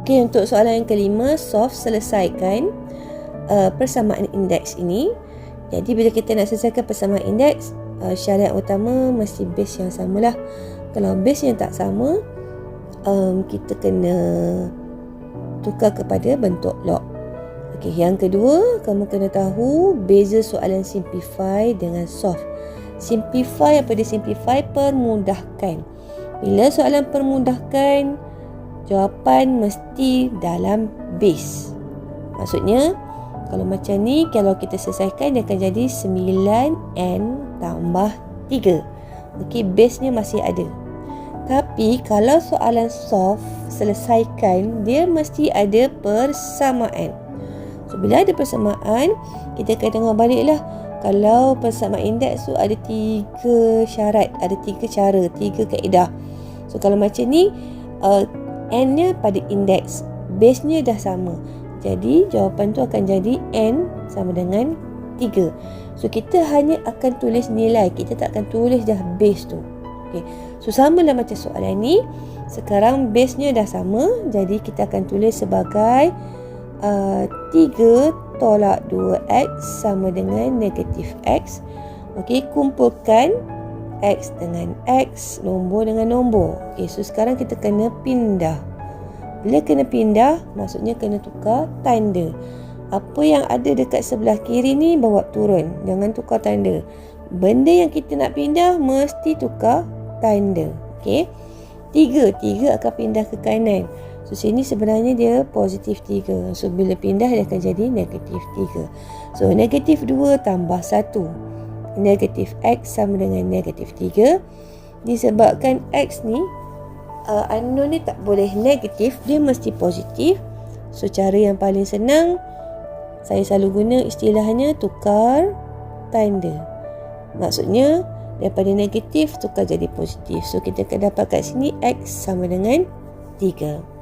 Okey, untuk soalan yang kelima, solve, selesaikan persamaan indeks ini. Jadi bila kita nak selesaikan persamaan indeks, syarat utama mesti base yang samalah. Kalau base yang tak sama, kita kena tukar kepada bentuk log. Okey, yang kedua, kamu kena tahu beza soalan simplify dengan solve. Simplify, apa dia simplify? Permudahkan. Bila soalan permudahkan, jawapan mesti dalam base. Maksudnya, kalau macam ni, kalau kita selesaikan, dia akan jadi 9n tambah 3. Okey, base-nya masih ada. Tapi, kalau soalan solve, selesaikan, dia mesti ada persamaan. So, bila ada persamaan, kita akan tengok baliklah. Kalau persamaan indeks tu ada 3 syarat, ada 3 cara, 3 kaedah. So, kalau macam ni, n-nya pada indeks, base-nya dah sama. Jadi, jawapan tu akan jadi n sama dengan 3. So, kita hanya akan tulis nilai. Kita tak akan tulis dah base tu. Okay. So, sama lah macam soalan ni. Sekarang base-nya dah sama. Jadi, kita akan tulis sebagai 3 tolak 2x sama dengan negatif x. Okey, kumpulkan x dengan x, nombor dengan nombor. Okey, so sekarang kita kena pindah. Bila kena pindah, maksudnya kena tukar tanda. Apa yang ada dekat sebelah kiri ni bawa turun. Jangan tukar tanda. Benda yang kita nak pindah mesti tukar tanda. Okey. 3 akan pindah ke kanan. So, sini sebenarnya dia positif 3. So, bila pindah dia akan jadi negatif 3. So, negatif 2 tambah 1. Negatif x sama dengan negatif 3. Disebabkan x ni, unknown ni tak boleh negatif, dia mesti positif. So, cara yang paling senang, saya selalu guna istilahnya tukar tanda. Maksudnya, daripada negatif tukar jadi positif. So, kita akan dapat kat sini x sama dengan 3.